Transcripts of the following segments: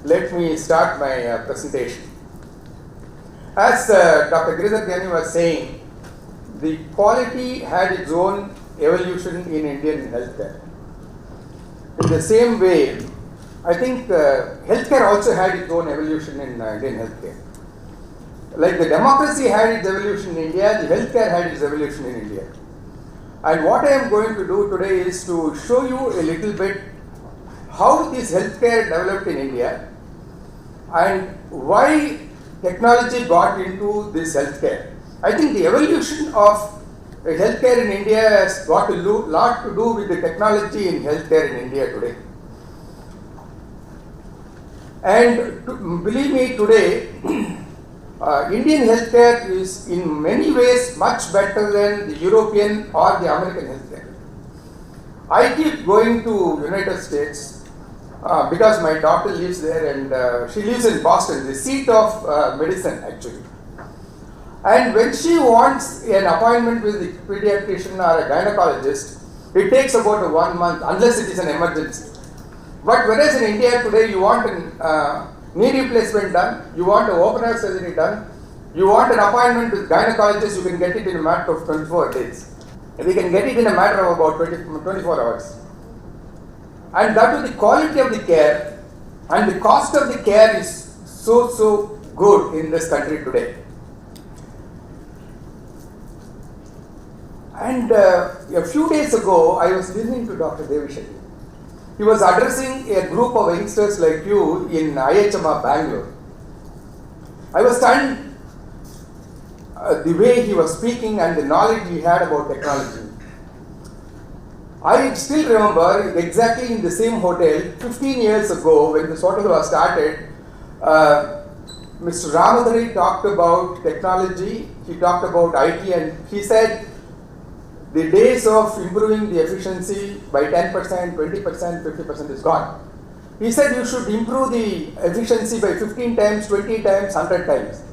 let me start my presentation. As Dr. Giridhar was saying, the quality had its own evolution in Indian healthcare. In the same way, I think healthcare also had its own evolution in Indian healthcare. Like the democracy had its evolution in India, the healthcare had its evolution in India. And what I am going to do today is to show you a little bit how this healthcare developed in India and why technology got into this healthcare. I think the evolution of healthcare in India has got a lot to do with the technology in healthcare in India today. And believe me, today, Indian healthcare is in many ways much better than the European or the American healthcare. I keep going to United States because my daughter lives there and she lives in Boston, the seat of medicine actually. And when she wants an appointment with a pediatrician or a gynecologist, it takes about 1 month unless it is an emergency. But whereas in India today you want a knee replacement done, you want an open heart surgery done, you want an appointment with gynecologist, you can get it in a matter of 24 days. We can get it in a matter of about 24 hours. And that is the quality of the care and the cost of the care is so good in this country today. And a few days ago, I was listening to Dr. Devishetty. He was addressing a group of youngsters like you in IHMR Bangalore. I was stunned the way he was speaking and the knowledge he had about technology. I still remember exactly in the same hotel 15 years ago when this hotel was started, Mr. Ramadhari talked about technology, he talked about IT and he said the days of improving the efficiency by 10%, 20%, 50% is gone. He said you should improve the efficiency by 15 times, 20 times, 100 times.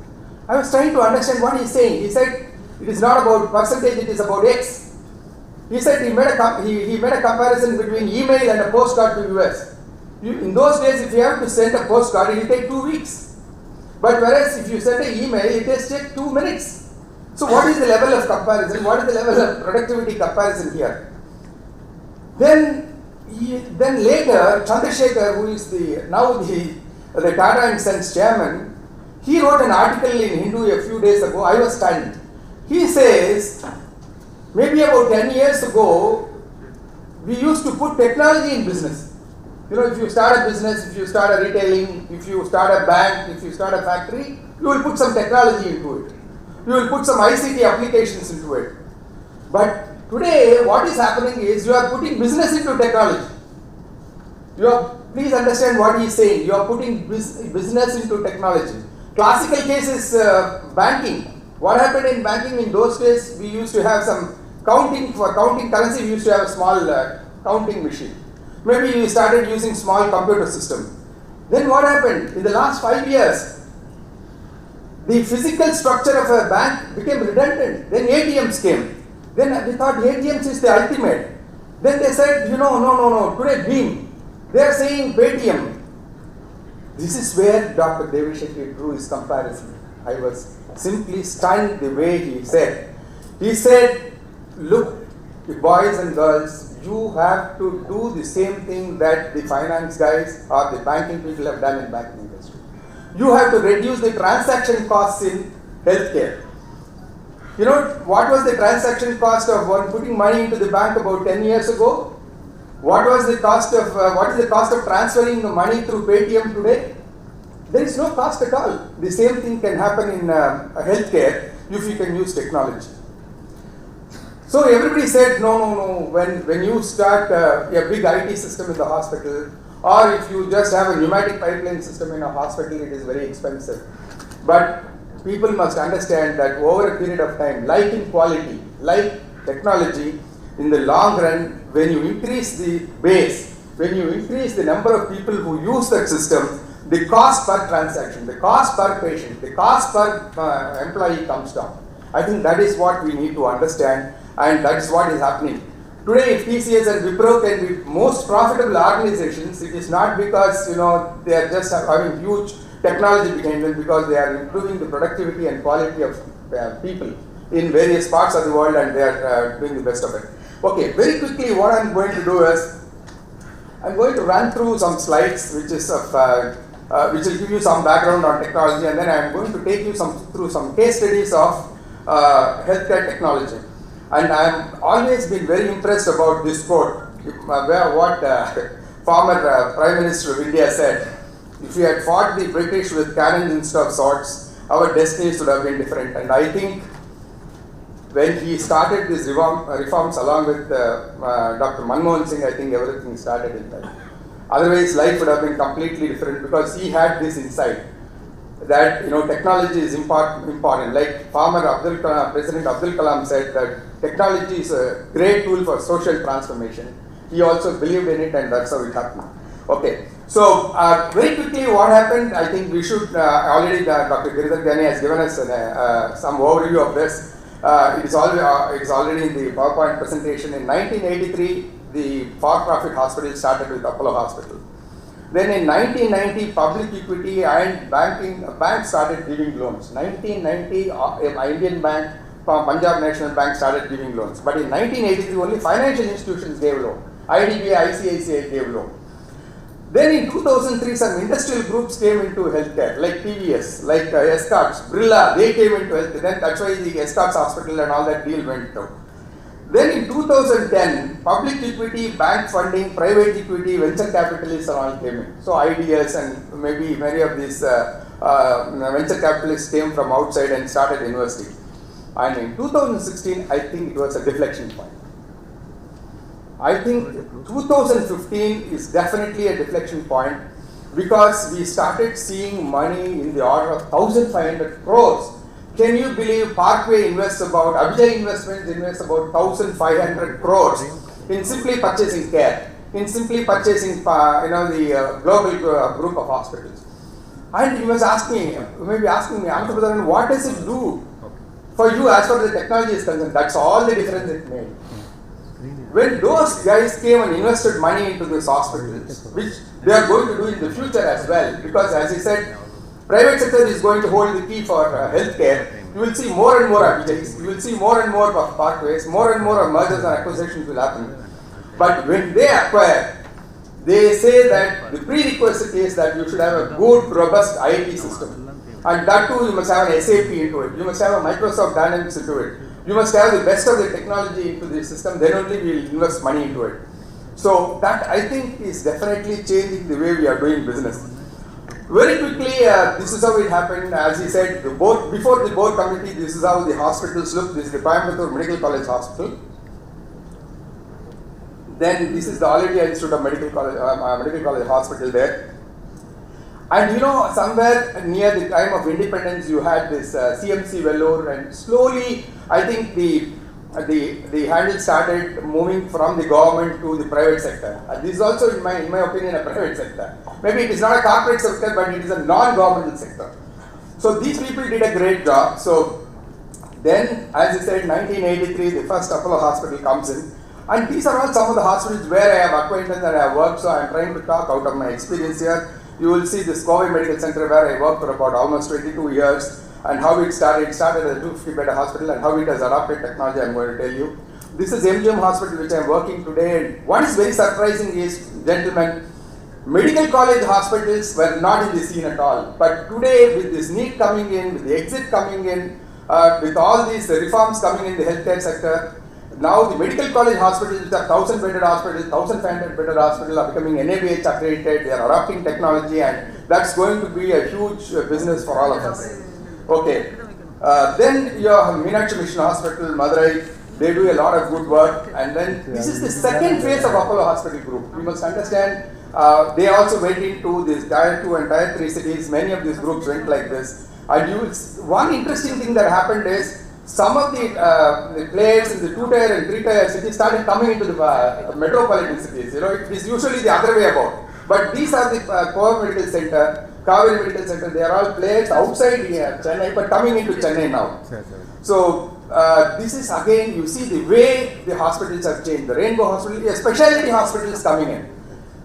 I was trying to understand what he's saying. He said it is not about percentage, it is about X. He said he made a comparison between email and a postcard to US. In those days, if you have to send a postcard, it will take 2 weeks. But whereas if you send an email, it just takes 2 minutes. So what is the level of comparison? What is the level of productivity comparison here? Then later, Chandrasekhar, who is now the Tata and Sons chairman, he wrote an article in Hindu a few days ago. I was stunned. He says, maybe about 10 years ago, we used to put technology in business. You know, if you start a business, if you start a retailing, if you start a bank, if you start a factory, you will put some technology into it. You will put some ICT applications into it. But today, what is happening is you are putting business into technology. Please understand what he is saying. You are putting business into technology. Classical case is banking. What happened in banking in those days, we used to have some counting, for counting currency, we used to have a small counting machine. Maybe we started using small computer system. Then what happened? In the last 5 years, the physical structure of a bank became redundant. Then ATMs came. Then we thought ATMs is the ultimate. Then they said, no, today Beam. They are saying Paytm. This is where Dr. Devishetty drew his comparison. I was simply stunned the way he said. He said, look, boys and girls, you have to do the same thing that the finance guys or the banking people have done in banking industry. You have to reduce the transaction costs in healthcare. You know what was the transaction cost of putting money into the bank about 10 years ago? What is the cost of transferring the money through Paytm today? There is no cost at all. The same thing can happen in healthcare if you can use technology. So everybody said, no. When you start a big IT system in the hospital, or if you just have a pneumatic pipeline system in a hospital, it is very expensive. But people must understand that over a period of time, like in quality, like technology, in the long run, when you increase the base, when you increase the number of people who use that system, the cost per transaction, the cost per patient, the cost per employee comes down. I think that is what we need to understand, and that is what is happening. Today, if TCS and Wipro can be most profitable organizations, it is not because they are just having huge technology behind them, because they are improving the productivity and quality of people in various parts of the world, and they are doing the best of it. Okay, very quickly, what I'm going to do is I'm going to run through some slides, which will give you some background on technology, and then I'm going to take you through some case studies of healthcare technology. And I've always been very impressed about this quote, what former Prime Minister of India said: if we had fought the British with cannons instead of swords, our destinies would have been different. And I think when he started these reforms along with Dr. Manmohan Singh, I think everything started in that. Otherwise, life would have been completely different, because he had this insight that technology is important. Like former President Abdul Kalam said that technology is a great tool for social transformation. He also believed in it, and that's how it happened. Okay, so very quickly, what happened? I think we should already Dr. Giridhar Gyani has given us some overview of this. It's already in the PowerPoint presentation. In 1983, the for-profit hospital started with Apollo Hospital. Then in 1990, public equity and banks started giving loans. 1990, Indian Bank, Punjab National Bank started giving loans. But in 1983, only financial institutions gave loan. IDBI, ICICI gave loan. Then in 2003, some industrial groups came into healthcare, like TVS, like Escorts, Brilla, they came into healthcare. Then that's why the Escorts Hospital and all that deal went through. Then in 2010, public equity, bank funding, private equity, venture capitalists all came in. So ideas and maybe many of these venture capitalists came from outside and started investing. And in 2016, I think it was a deflection point. I think 2015 is definitely a deflection point, because we started seeing money in the order of 1,500 crores. Can you believe Parkway invests Abhijay Investments invests about 1,500 crores in simply purchasing care, in simply purchasing the global group of hospitals. And he was asking me, Ananthapadmanabhan, what does it do for you as far as the technology is concerned? That's all the difference it made. When those guys came and invested money into these hospitals, which they are going to do in the future as well, because as he said, private sector is going to hold the key for healthcare. You will see more and more Abhijays, you will see more and more of Parkways, more and more of mergers and acquisitions will happen. But when they acquire, they say that the prerequisite is that you should have a good, robust IT system. And that too, you must have an SAP into it. You must have a Microsoft Dynamics into it. You must have the best of the technology into the system, then only we will invest money into it. So that, I think, is definitely changing the way we are doing business. Very quickly, this is how it happened. As he said, before the board committee, this is how the hospitals look. This is the Coimbatore Medical College Hospital. Then this is the All India Institute of Medical College Hospital there. And somewhere near the time of independence, you had this CMC Vellore, and slowly, I think the handle started moving from the government to the private sector. This is also, in my opinion, a private sector. Maybe it is not a corporate sector, but it is a non-governmental sector. So these people did a great job. So then, as I said, 1983, the first Apollo Hospital comes in. And these are all some of the hospitals where I have acquaintance and I have worked. So I am trying to talk out of my experience here. You will see this Kovi Medical Center where I worked for about almost 22 years, and how it started. It started as a 250-bed hospital, and how it has adopted technology, I am going to tell you. This is MGM Hospital, which I am working today. And what is very surprising is, gentlemen, medical college hospitals were not in the scene at all. But today, with this need coming in, with the exit coming in, with all these reforms coming in the healthcare sector, now the medical college hospitals, which are 1,000-bedded hospitals, 1,500-bedded hospitals, are becoming NABH accredited. They are adopting technology, and that's going to be a huge business for all of us. Okay. Then you have Meenakshi Mission Hospital, Madurai. They do a lot of good work. And then this is the second phase of Apollo Hospital Group. We must understand, they also went into these Tier 2 and Tier 3 cities. Many of these groups went like this. And one interesting thing that happened is, some of the players in the 2-tier and 3-tier cities started coming into the metropolitan cities. It is usually the other way about. But these are the Kovi Medical Center, Kaveri Medical Center. They are all players outside here, Chennai, but coming into Chennai now. So this is again, you see the way the hospitals have changed. The Rainbow Hospital, specialty hospitals coming in.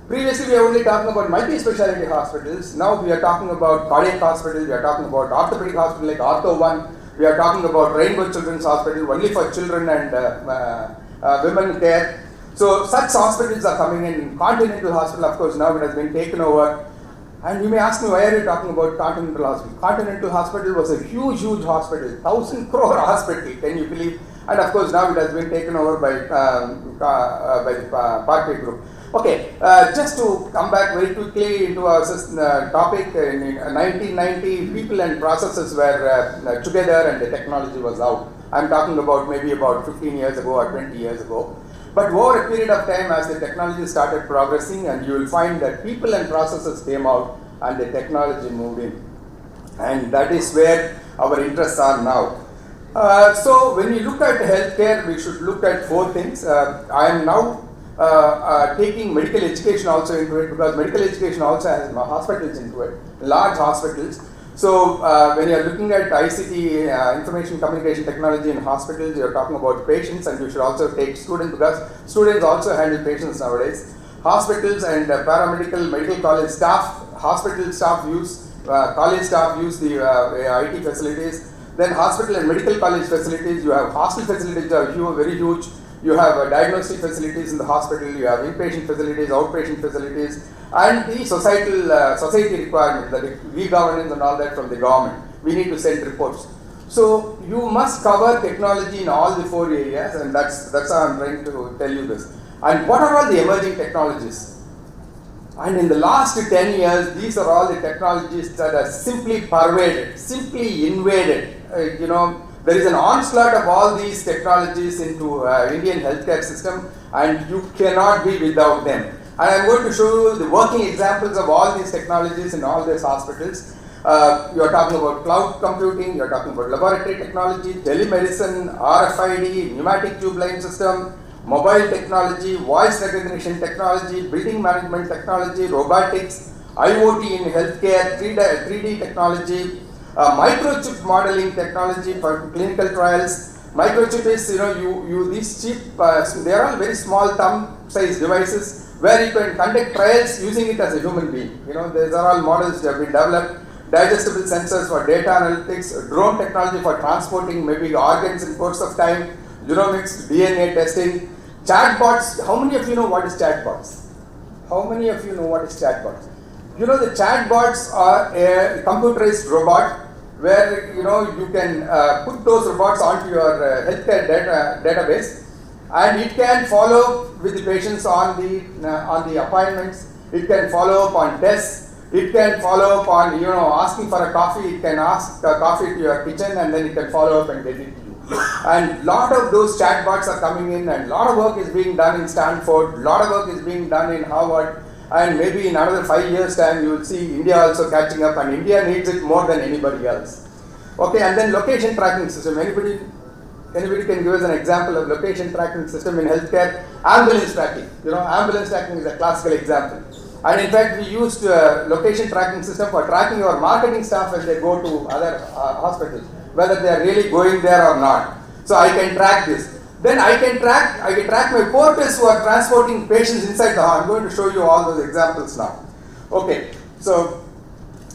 Previously, we were only talking about multi-specialty hospitals. Now we are talking about cardiac hospitals. We are talking about orthopedic hospital like Ortho One. We are talking about Rainbow Children's Hospital, only for children and women care. So such hospitals are coming in. Continental Hospital, of course, now it has been taken over. And you may ask me, why are you talking about Continental Hospital? Continental Hospital was a huge, huge hospital, 1,000 crore hospital, can you believe? And of course, now it has been taken over by the Parkway Group. Okay, just to come back very quickly into our topic, in 1990, people and processes were together and the technology was out. I'm talking about maybe about 15 years ago or 20 years ago. But over a period of time, as the technology started progressing, and you will find that people and processes came out and the technology moved in. And that is where our interests are now. So when you look at healthcare, we should look at four things. I am now taking medical education also into it, because medical education also has hospitals into it, large hospitals. So when you are looking at ICT, information communication technology in hospitals, you are talking about patients, and you should also take students, because students also handle patients nowadays. Hospitals and paramedical, medical college staff, hospital staff use, college staff use the IT facilities. Then hospital and medical college facilities, you have hostel facilities that are very huge. You have diagnostic facilities in the hospital, you have inpatient facilities, outpatient facilities, and the society requirement, the e-governance and all that from the government. We need to send reports. So you must cover technology in all the four areas, and that's how I'm trying to tell you this. And what are all the emerging technologies? And in the last 10 years, these are all the technologies that are simply pervaded, simply invaded. There is an onslaught of all these technologies into Indian healthcare system, and you cannot be without them. And I'm going to show you the working examples of all these technologies in all these hospitals. You are talking about cloud computing, you are talking about laboratory technology, telemedicine, RFID, pneumatic tube line system, mobile technology, voice recognition technology, building management technology, robotics, IoT in healthcare, 3D technology, microchip modeling technology for clinical trials. Microchip is, these chip, they are all very small thumb-sized devices where you can conduct trials using it as a human being. These are all models that have been developed. Digestible sensors for data analytics, drone technology for transporting maybe organs in course of time, genomics, DNA testing, chatbots. How many of you know what is chatbots? How many of you know what is chatbots? The chatbots are a computerized robot where you can put those robots onto your healthcare database, and it can follow with the patients on the appointments. It can follow up on tests. It can follow up on asking for a coffee. It can ask coffee to your kitchen, and then it can follow up and get it to you. And lot of those chatbots are coming in, and lot of work is being done in Stanford. Lot of work is being done in Harvard. And maybe in another 5 years' time, you will see India also catching up, and India needs it more than anybody else. Okay, and then location tracking system. Anybody can give us an example of location tracking system in healthcare? Ambulance tracking. Ambulance tracking is a classical example. And in fact, we used location tracking system for tracking our marketing staff as they go to other hospitals, whether they are really going there or not. So I can track this. Then I can track my porters who are transporting patients inside the hospital. I'm going to show you all those examples now. Okay, so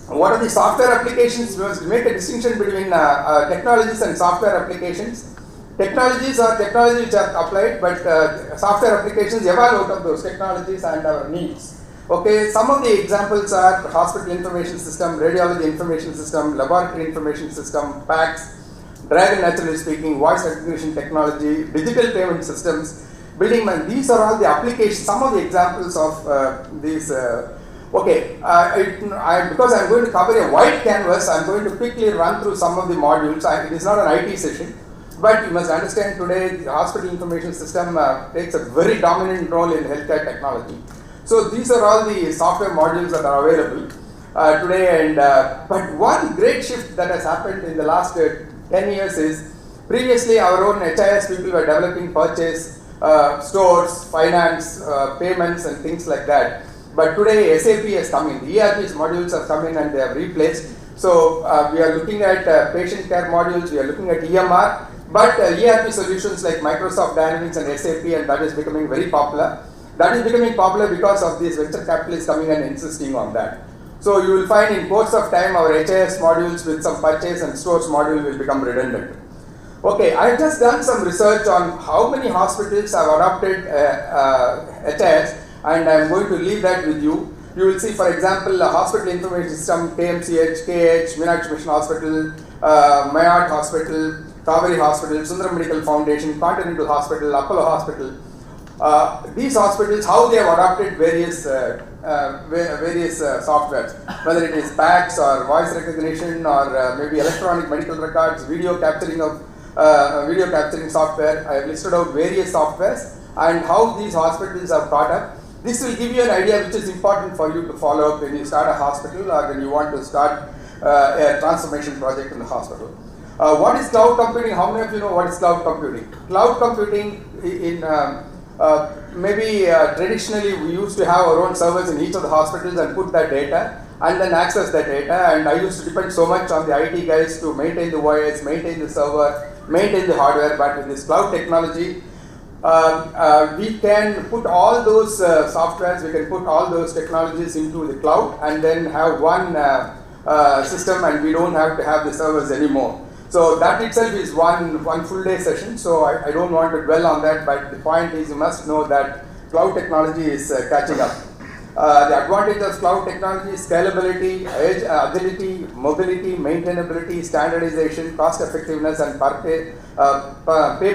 what are the software applications? We must make a distinction between technologies and software applications. Technologies are technologies which are applied, but software applications evolve out of those technologies and our needs. Okay, some of the examples are hospital information system, radiology information system, laboratory information system, PACS, Dragon naturally speaking, voice recognition technology, digital payment systems, building man. These are all the applications, some of the examples of these. Because I'm going to cover a wide canvas, I'm going to quickly run through some of the modules. It is not an IT session, but you must understand today the hospital information system takes a very dominant role in healthcare technology. So these are all the software modules that are available today. And but one great shift that has happened in the last 10 years is, previously our own HIS people were developing purchase, stores, finance, payments and things like that. But today SAP has come in, the ERP modules have come in and they have replaced. So we are looking at patient care modules, we are looking at EMR, But ERP solutions like Microsoft Dynamics and SAP, and that is becoming very popular. That is becoming popular because of these venture capitalists coming and insisting on that. So you will find in course of time our HIS modules with some purchase and stores module will become redundant. Okay, I have just done some research on how many hospitals have adopted HIS, and I am going to leave that with you. You will see, for example, Hospital Information System, KMCH, KH, Meenakshi Mission Hospital, Mayat Hospital, Kaveri Hospital, Sundaram Medical Foundation, Continental Hospital, Apollo Hospital. These hospitals, how they have adopted various softwares, whether it is PACS or voice recognition or maybe electronic medical records, video capturing software. I have listed out various softwares and how these hospitals have caught up. This will give you an idea which is important for you to follow up when you start a hospital or when you want to start a transformation project in the hospital. What is cloud computing? How many of you know what is cloud computing? Cloud computing traditionally we used to have our own servers in each of the hospitals and put that data and then access that data, and I used to depend so much on the IT guys to maintain the OS, maintain the server, maintain the hardware. But with this cloud technology, we can put all those softwares, we can put all those technologies into the cloud and then have one system, and we don't have to have the servers anymore. So that itself is one full day session, so I don't want to dwell on that, but the point is you must know that cloud technology is catching up. The advantage of cloud technology is scalability, agility, mobility, maintainability, standardization, cost effectiveness, and pay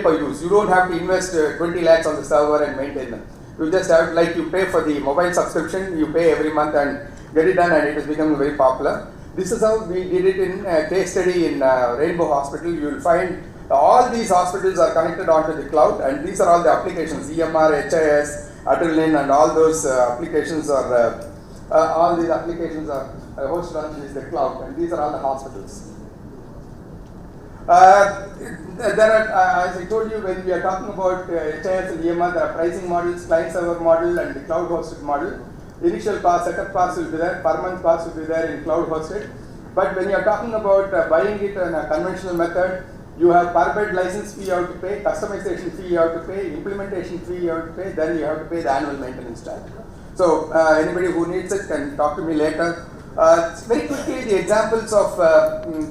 per use. You don't have to invest 20 lakhs on the server and maintain them. You just have, like you pay for the mobile subscription, you pay every month and get it done, and it is becoming very popular. This is how we did it in a case study in Rainbow Hospital. You will find all these hospitals are connected onto the cloud, and these are all the applications, EMR, HIS, Adrenaline, and all those applications are, hosted on the cloud, and these are all the hospitals. There are, as I told you, when we are talking about HIS and EMR, there are pricing models, client server model, and the cloud hosted model. Initial cost, setup cost will be there, per month cost will be there in cloud hosted. But when you are talking about buying it in a conventional method, you have per bed license fee you have to pay, customization fee you have to pay, implementation fee you have to pay, then you have to pay the annual maintenance charge. So anybody who needs it can talk to me later. Very quickly, the examples of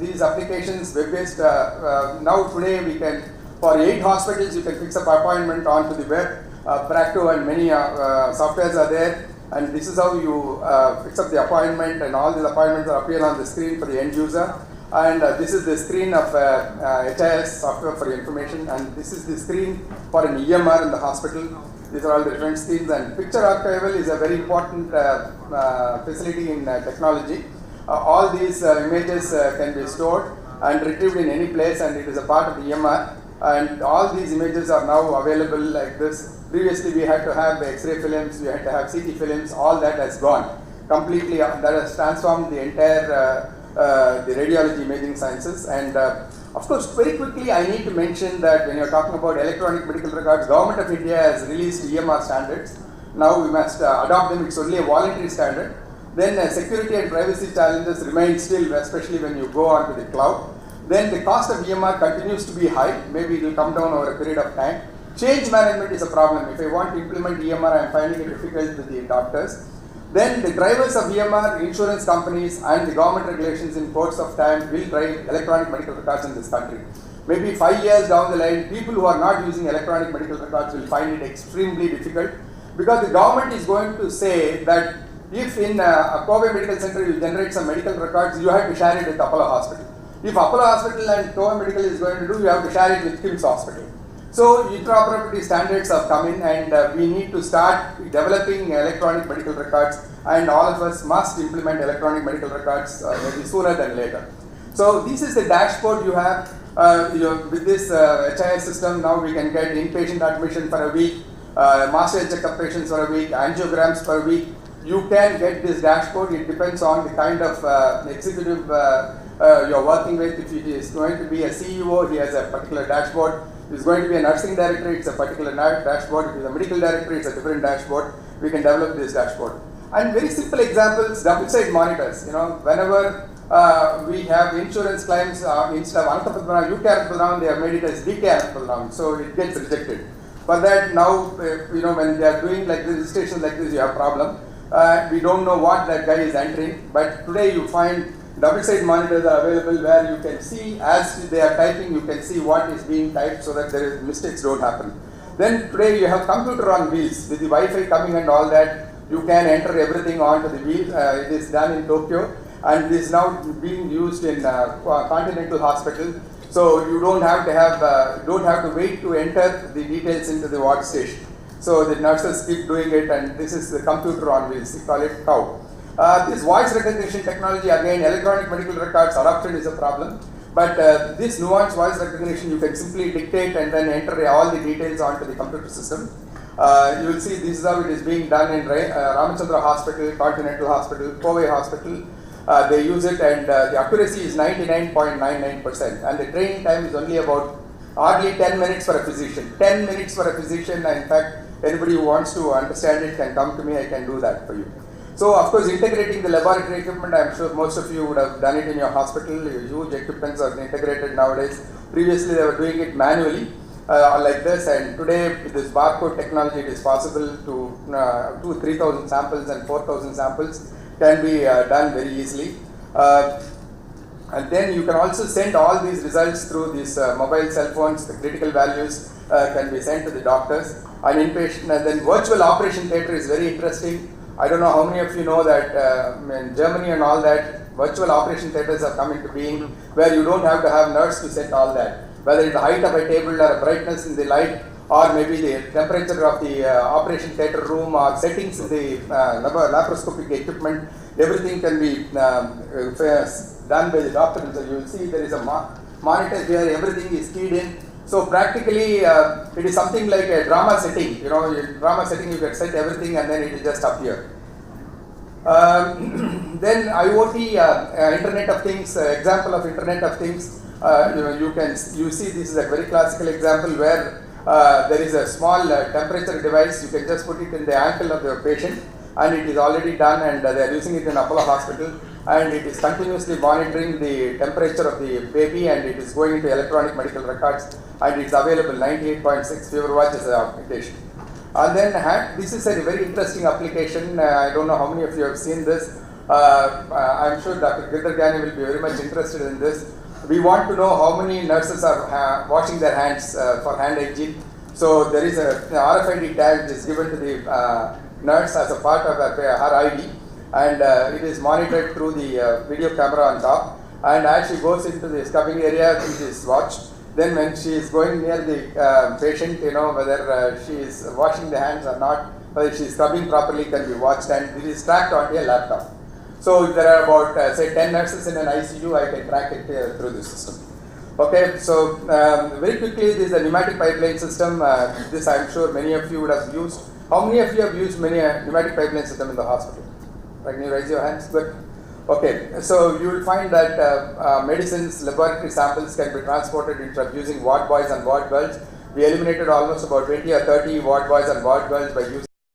these applications, web-based, now today we can, for 8 hospitals, you can fix up appointment onto the web. Practo and many softwares are there. And this is how you fix up the appointment, and all these appointments are appear on the screen for the end user. And this is the screen of HIS software for your information, and this is the screen for an EMR in the hospital. These are all the different screens, and picture archival is a very important facility in technology. All these images can be stored and retrieved in any place, and it is a part of the EMR. And all these images are now available like this. Previously we had to have X-ray films, we had to have CT films, all that has gone completely. That has transformed the entire the radiology imaging sciences. And of course, very quickly I need to mention that when you are talking about electronic medical records, Government of India has released EMR standards. Now we must adopt them. It's only a voluntary standard. Then security and privacy challenges remain still, especially when you go onto the cloud. Then the cost of EMR continues to be high. Maybe it will come down over a period of time. Change management is a problem. If I want to implement EMR, I am finding it difficult with the doctors. Then the drivers of EMR, insurance companies, and the government regulations in course of time will drive electronic medical records in this country. Maybe 5 years down the line, people who are not using electronic medical records will find it extremely difficult, because the government is going to say that if in a Kobe Medical Center you generate some medical records, you have to share it with Apollo Hospital. If Apollo Hospital and Kobe Medical is going to do, you have to share it with KIMS Hospital. So interoperability standards have come in, and we need to start developing electronic medical records, and all of us must implement electronic medical records maybe sooner than later. So this is the dashboard you have. With this HIS system, now we can get inpatient admission for a week, master checkup patients for a week, angiograms per week. You can get this dashboard. It depends on the kind of executive you're working with. If it is going to be a CEO, he has a particular dashboard. If it's going to be a nursing director, it's a particular dashboard. If it's a medical director, it's a different dashboard. We can develop this dashboard. And very simple examples, double-side monitors. Whenever we have insurance claims, instead of Ananthapadmanabhan, Ananthapadmanabhan, they have made it as Ananthapadmanabhan, so it gets rejected. For that, now, when they are doing like registrations like this, you have problem. We don't know what that guy is entering, but today you find double-side monitors are available where you can see as they are typing, you can see what is being typed so that mistakes don't happen. Then today you have computer on wheels with the Wi-Fi coming and all that. You can enter everything onto the wheel. It is done in Tokyo and it is now being used in Continental Hospital. So you don't have to wait to enter the details into the ward station. So the nurses keep doing it, and this is the computer on wheels. We call it COW. This voice recognition technology, again, electronic medical records adoption is a problem. But this nuanced voice recognition, you can simply dictate and then enter all the details onto the computer system. You will see this is how it is being done in Ramachandra Hospital, Continental Hospital, Powai Hospital. They use it, and the accuracy is 99.99%, and the training time is only about hardly 10 minutes for a physician. 10 minutes for a physician, and in fact, anybody who wants to understand it can come to me, I can do that for you. So, of course, integrating the laboratory equipment, I'm sure most of you would have done it in your hospital. Huge equipments are integrated nowadays. Previously, they were doing it manually, like this, and today, with this barcode technology, it is possible to 3,000 samples and 4,000 samples can be done very easily. And then you can also send all these results through these mobile cell phones. The critical values can be sent to the doctors. An inpatient, and then virtual operation theatre is very interesting. I don't know how many of you know that in Germany and all that, virtual operation theatres are coming to being, where you don't have to have nurse to set all that. Whether it's the height of a table or a brightness in the light, or maybe the temperature of the operation theatre room, or settings in the laparoscopic equipment, everything can be done by the doctor. So you will see there is a monitor here, everything is keyed in. So practically it is something like a drama setting. In drama setting you can set everything and then it will just appear. Then IoT, Internet of Things, example of Internet of Things. You see this is a very classical example where there is a small temperature device. You can just put it in the ankle of the patient, and it is already done, and they are using it in Apollo Hospital, and it is continuously monitoring the temperature of the baby, and it is going into electronic medical records, and it is available. 98.6 fever watch is the application. And then this is a very interesting application. I don't know how many of you have seen this. I'm sure Dr. Girdhargani will be very much interested in this. We want to know how many nurses are washing their hands for hand hygiene. So there is a RFID tag is given to the nurse as a part of her ID, and it is monitored through the video camera on top. And as she goes into the scrubbing area, she is watched. Then when she is going near the patient, whether she is washing the hands or not, whether she is scrubbing properly can be watched, and it is tracked onto a laptop. So if there are about say 10 nurses in an ICU, I can track it through the system. Okay, so very quickly, this is a pneumatic pipeline system. This I am sure many of you would have used. How many of you have used pneumatic pipeline system in the hospital? Can you raise your hands? Good. Okay, so you will find that medicines, laboratory samples can be transported using ward boys and ward girls. We eliminated almost about 20 or 30 ward boys and ward girls by using